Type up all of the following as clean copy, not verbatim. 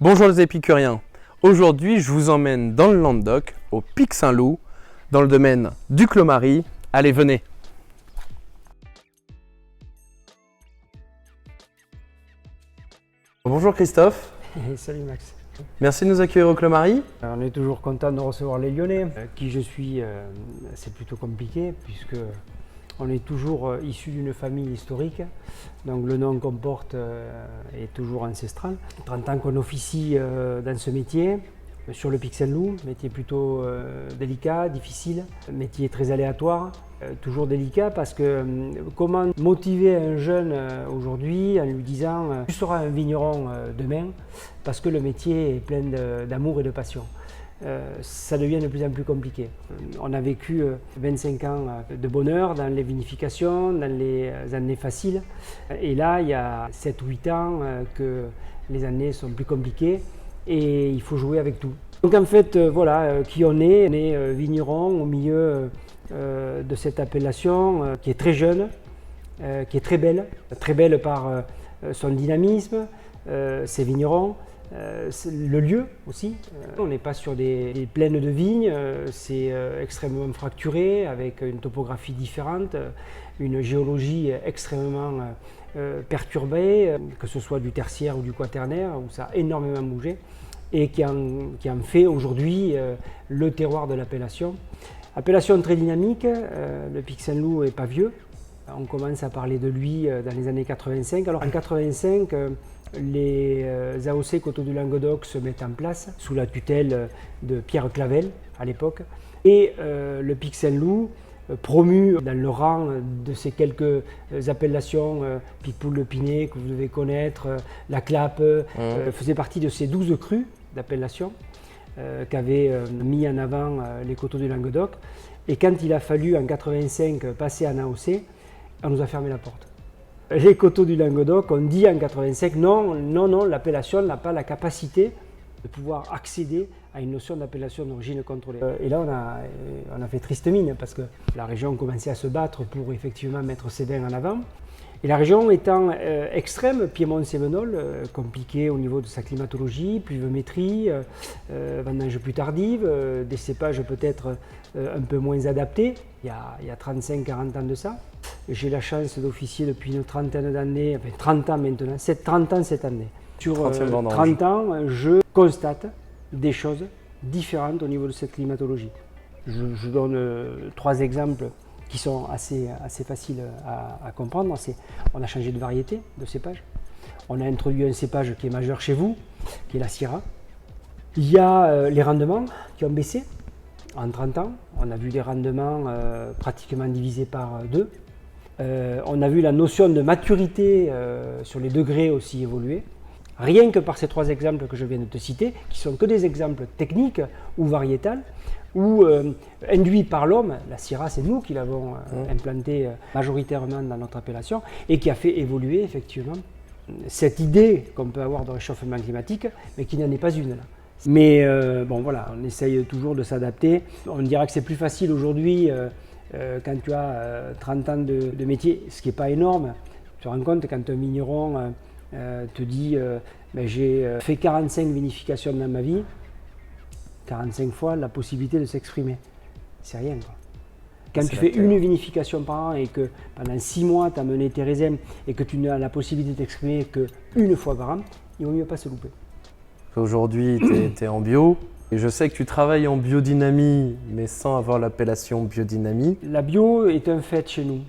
Bonjour les épicuriens, aujourd'hui je vous emmène dans le Languedoc, au Pic Saint-Loup, dans le domaine du Clos-Marie. Allez, venez. Bonjour Christophe. Salut Max. Merci de nous accueillir au Clos-Marie. On est toujours content de recevoir les Lyonnais. Qui je suis, c'est plutôt compliqué puisque on est toujours issu d'une famille historique. Donc le nom qu'on porte est toujours ancestral. 30 ans qu'on officie dans ce métier, sur le Pic Saint-Loup, métier plutôt délicat, difficile, métier très aléatoire. Toujours délicat parce que comment motiver un jeune aujourd'hui en lui disant tu seras un vigneron demain parce que le métier est plein d'amour et de passion. Ça devient de plus en plus compliqué. On a vécu 25 ans de bonheur dans les vinifications, dans les années faciles. Et là, il y a 7 ou 8 ans que les années sont plus compliquées et il faut jouer avec tout. Donc en fait, voilà qui on est vigneron au milieu de cette appellation qui est très jeune, qui est très belle par son dynamisme, ses vignerons, le lieu aussi. On n'est pas sur des plaines de vignes, c'est extrêmement fracturé avec une topographie différente, une géologie extrêmement perturbée, que ce soit du tertiaire ou du quaternaire, où ça a énormément bougé et qui en fait aujourd'hui le terroir de l'appellation. Appellation très dynamique, le Pic Saint-Loup n'est pas vieux. On commence à parler de lui dans les années 85. Alors en 85, les AOC Coteaux du Languedoc se mettent en place sous la tutelle de Pierre Clavel à l'époque. Et le Pic Saint-Loup, promu dans le rang de ces quelques appellations, Picpoul-le-Pinet que vous devez connaître, la Clappe, faisait partie de ces 12 crus d'appellation qu'avaient mis en avant les Coteaux du Languedoc. Et quand il a fallu en 85 passer en AOC, on nous a fermé la porte. Les Coteaux du Languedoc ont dit en 85 non, l'appellation n'a pas la capacité de pouvoir accéder à une notion d'appellation d'origine contrôlée. Et là, on a fait triste mine parce que la région commençait à se battre pour effectivement mettre ses vins en avant. Et la région étant extrême, Piémont-Sévenol, compliqué au niveau de sa climatologie, pluviométrie, vendange plus tardive, des cépages peut-être un peu moins adaptés, il y a 35-40 ans de ça. J'ai la chance d'officier depuis une trentaine d'années, enfin 30 ans maintenant, 30 ans cette année. Sur 30 ans, je constate des choses différentes au niveau de cette climatologie. Je donne 3 exemples qui sont assez faciles à comprendre. On a changé de variété de cépage. On a introduit un cépage qui est majeur chez vous, qui est la Syrah. Il y a les rendements qui ont baissé en 30 ans. On a vu les rendements pratiquement divisés par 2. On a vu la notion de maturité sur les degrés aussi évoluer. Rien que par ces 3 exemples que je viens de te citer, qui sont que des exemples techniques ou variétals, ou induits par l'homme, la Syrah c'est nous qui l'avons implantée majoritairement dans notre appellation, et qui a fait évoluer effectivement cette idée qu'on peut avoir de réchauffement climatique, mais qui n'en est pas une là. Mais bon voilà, on essaye toujours de s'adapter. On dirait que c'est plus facile aujourd'hui quand tu as 30 ans de métier, ce qui n'est pas énorme. Tu te rends compte quand un vigneron te dit j'ai fait 45 vinifications dans ma vie, 45 fois la possibilité de s'exprimer. C'est rien quoi. Quand tu fais une vinification par an et que pendant 6 mois tu as mené tes raisins et que tu n'as la possibilité de t'exprimer qu'une fois par an, il vaut mieux pas se louper. Aujourd'hui tu es en bio et je sais que tu travailles en biodynamie mais sans avoir l'appellation biodynamie. La bio est un fait chez nous.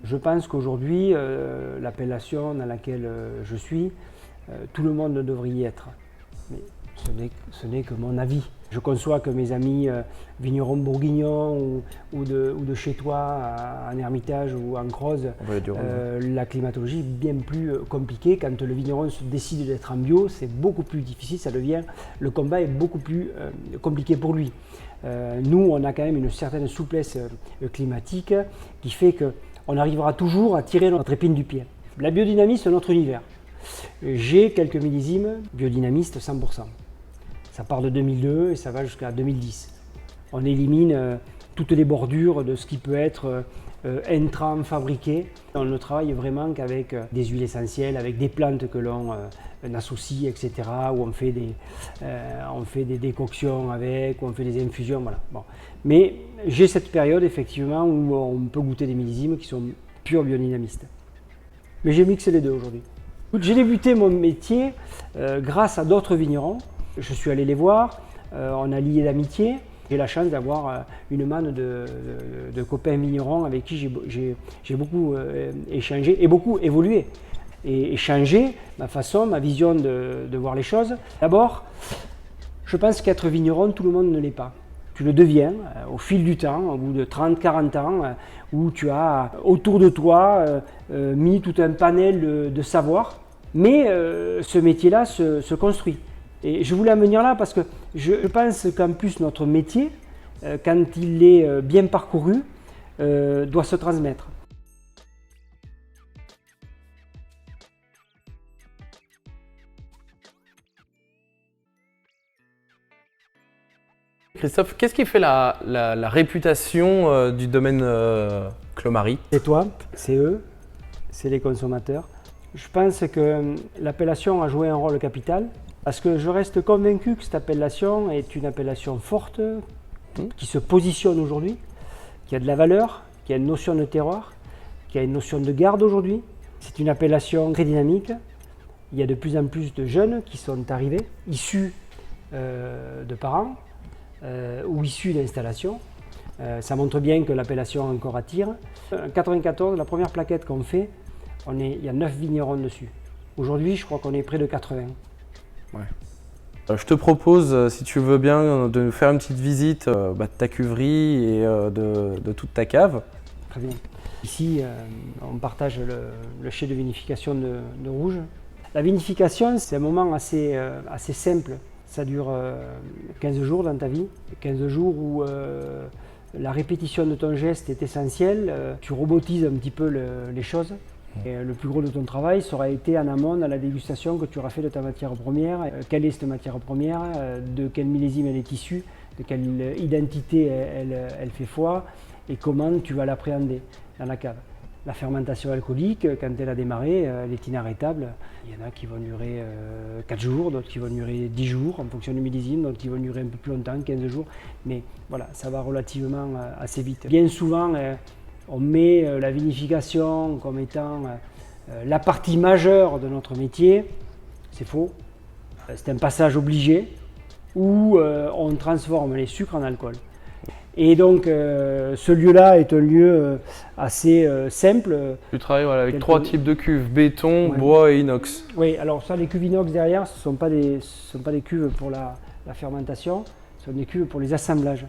Je pense qu'aujourd'hui, l'appellation dans laquelle je suis, tout le monde devrait y être. Mais ce n'est que mon avis. Je conçois que mes amis vignerons bourguignons ou de chez toi, en Hermitage ou en Creuse, la climatologie est bien plus compliquée. Quand le vigneron se décide d'être en bio, c'est beaucoup plus difficile, le combat est beaucoup plus compliqué pour lui. Nous, on a quand même une certaine souplesse climatique qui fait qu'on arrivera toujours à tirer notre épine du pied. La biodynamie, c'est notre univers. J'ai quelques millésimes biodynamistes 100%. Ça part de 2002 et ça va jusqu'à 2010. On élimine toutes les bordures de ce qui peut être intrants fabriqués. On ne travaille vraiment qu'avec des huiles essentielles, avec des plantes que l'on un associé, etc., où on fait des décoctions avec, où on fait des infusions, voilà. Bon. Mais j'ai cette période effectivement où on peut goûter des millésimes qui sont purs biodynamistes. Mais j'ai mixé les deux aujourd'hui. J'ai débuté mon métier grâce à d'autres vignerons. Je suis allé les voir, on a lié d'amitié. J'ai la chance d'avoir une manne de copains vignerons avec qui j'ai beaucoup échangé et beaucoup évolué. Et changé ma façon, ma vision de voir les choses. D'abord, je pense qu'être vigneron, tout le monde ne l'est pas. Tu le deviens au fil du temps, au bout de 30-40 ans, où tu as autour de toi mis tout un panel de savoir. Mais ce métier-là se construit. Et je voulais en venir là parce que je pense qu'en plus notre métier, quand il est bien parcouru, doit se transmettre. Christophe, qu'est-ce qui fait la réputation du domaine Clos Marie? C'est toi, c'est eux, c'est les consommateurs. Je pense que l'appellation a joué un rôle capital parce que je reste convaincu que cette appellation est une appellation forte qui se positionne aujourd'hui, qui a de la valeur, qui a une notion de terroir, qui a une notion de garde aujourd'hui. C'est une appellation très dynamique. Il y a de plus en plus de jeunes qui sont arrivés, issus de parents ou issus d'installations. Ça montre bien que l'appellation encore attire. En 94, la première plaquette qu'on fait, il y a 9 vignerons dessus. Aujourd'hui, je crois qu'on est près de 80. Ouais. Je te propose, si tu veux bien, de nous faire une petite visite de ta cuverie et de toute ta cave. Très bien. Ici, on partage le chai de vinification de rouge. La vinification, c'est un moment assez simple. Ça dure 15 jours dans ta vie. 15 jours où la répétition de ton geste est essentielle. Tu robotises un petit peu les choses. Et le plus gros de ton travail sera été en amont dans la dégustation que tu auras fait de ta matière première. Quelle est cette matière première, de quel millésime elle est issue, de quelle identité elle fait foi et comment tu vas l'appréhender dans la cave. La fermentation alcoolique, quand elle a démarré, elle est inarrêtable. Il y en a qui vont durer 4 jours, d'autres qui vont durer 10 jours en fonction du millésime, d'autres qui vont durer un peu plus longtemps, 15 jours. Mais voilà, ça va relativement assez vite. Bien souvent, on met la vinification comme étant la partie majeure de notre métier. C'est faux. C'est un passage obligé où on transforme les sucres en alcool. Et donc ce lieu-là est un lieu assez simple. Tu travailles avec 3 types de cuves, béton, bois et inox. Oui, alors ça, les cuves inox derrière, ce ne sont pas des cuves pour la fermentation, ce sont des cuves pour les assemblages.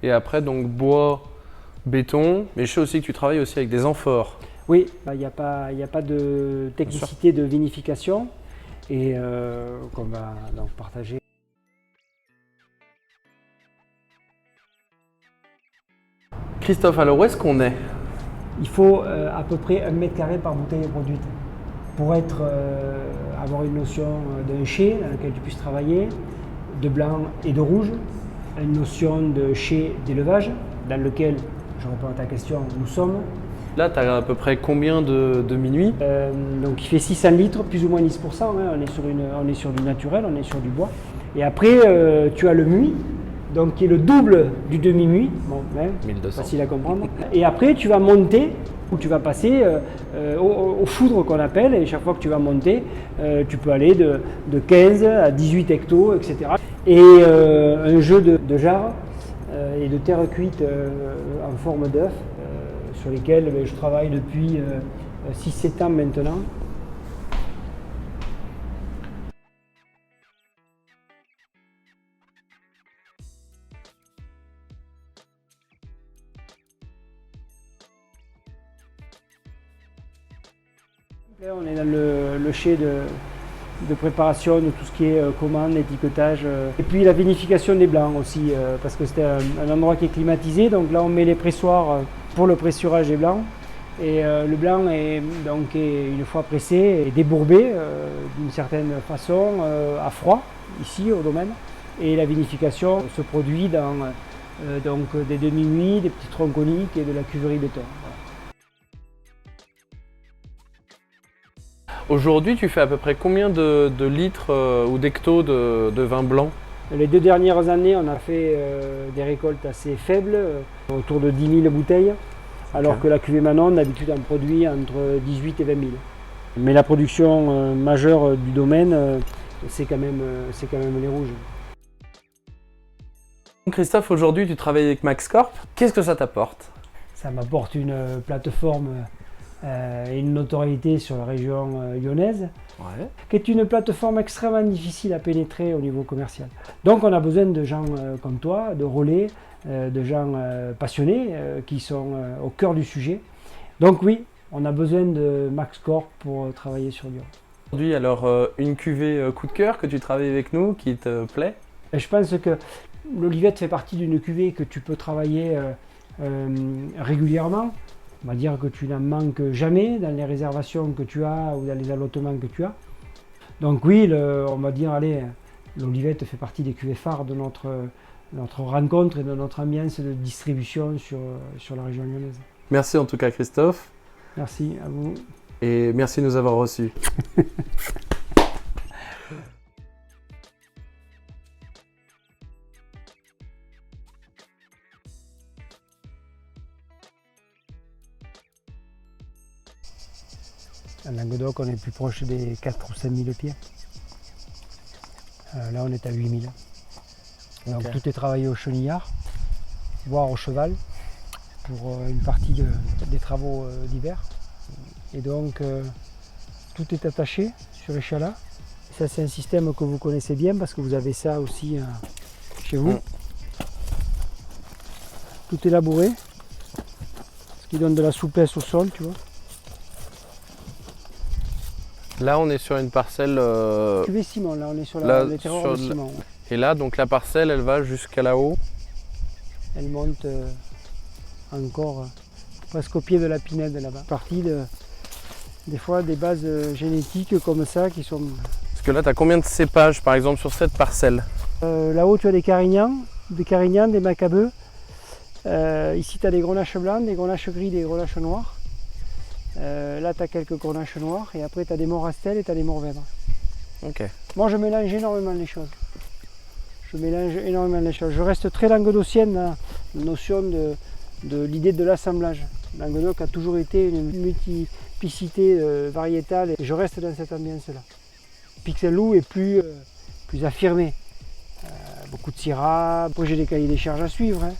Et après, donc bois, béton, mais je sais aussi que tu travailles aussi avec des amphores. Oui, il n'y a pas de technicité de vinification et qu'on va donc partager. Christophe, alors où est-ce qu'on est? Il faut à peu près 1 mètre carré par bouteille produite pour avoir une notion d'un chai dans lequel tu puisses travailler, de blanc et de rouge, une notion de chai d'élevage dans lequel, je réponds à ta question, nous sommes. Là, tu as à peu près combien de minuit? Donc il fait 600 litres, plus ou moins 10%, hein. On est sur du naturel, on est sur du bois. Et après, tu as le muit, donc qui est le double du demi-muit, bon, hein, 1200. Facile à comprendre. Et après, tu vas monter, ou tu vas passer au foudre qu'on appelle, et chaque fois que tu vas monter, tu peux aller de 15 à 18 hectos, etc. Et un jeu de jarres et de terre cuite en forme d'œuf, sur lesquels je travaille depuis 6-7 ans maintenant. On est dans le chai de préparation de tout ce qui est commande, étiquetage. Et puis la vinification des blancs aussi, parce que c'est un endroit qui est climatisé. Donc là, on met les pressoirs pour le pressurage des blancs. Et le blanc est une fois pressé et débourbé d'une certaine façon à froid, ici au domaine. Et la vinification se produit dans des demi-muits, des petits tronconiques et de la cuverie béton. Aujourd'hui, tu fais à peu près combien de litres ou d'hectos de vin blanc? Les 2 dernières années, on a fait des récoltes assez faibles, autour de 10 000 bouteilles, alors que la cuvée Manon, d'habitude, en produit entre 18 et 20 000. Mais la production majeure du domaine, c'est quand même les rouges. Christophe, aujourd'hui, tu travailles avec MaxCorp. Qu'est-ce que ça t'apporte? Ça m'apporte une plateforme et une notoriété sur la région lyonnaise, Ouais. qui est une plateforme extrêmement difficile à pénétrer au niveau commercial. Donc on a besoin de gens comme toi, de relais, de gens passionnés qui sont au cœur du sujet. Donc oui, on a besoin de MaxCorp pour travailler sur Lyon. Aujourd'hui, alors, une cuvée coup de cœur que tu travailles avec nous, qui te plaît? Et je pense que l'olivette fait partie d'une cuvée que tu peux travailler régulièrement. On va dire que tu n'en manques jamais dans les réservations que tu as ou dans les allotements que tu as. Donc oui, on va dire, allez, l'olivette fait partie des cuvées phares de notre rencontre et de notre ambiance de distribution sur la région lyonnaise. Merci en tout cas, Christophe. Merci à vous. Et merci de nous avoir reçus. En Languedoc, on est plus proche des 4 ou 5 000 pieds. Là, on est à 8 000. Donc Ok. tout est travaillé au chenillard, voire au cheval, pour une partie des travaux d'hiver. Et donc, tout est attaché sur échalas. Ça, c'est un système que vous connaissez bien parce que vous avez ça aussi chez vous. Mm. Tout est labouré, ce qui donne de la souplesse au sol, tu vois. Là, on est sur une parcelle. Cuvée Simon, là, on est sur Là, les terroirs sur de Simon. Ouais. Et là, donc la parcelle, elle va jusqu'à là-haut. Elle monte encore presque au pied de la pinède là-bas. Partie des fois des bases génétiques comme ça qui sont. Parce que là, tu as combien de cépages, par exemple, sur cette parcelle? Là-haut, tu as des carignans, des macabeux. Ici, tu as des grenaches blancs, des grenaches gris, des grenaches noirs. Là, tu as quelques grenaches noirs. Et après, tu as des morastelles et tu as des morvèdres. Ok. Moi, je mélange énormément les choses. Je reste très languedocienne dans la notion de l'idée de l'assemblage. Languedoc a toujours été une multiplicité variétale et je reste dans cette ambiance-là. Pic-Saint-Loup est plus affirmé. Beaucoup de Syrah, après j'ai des cahiers des charges à suivre. Hein.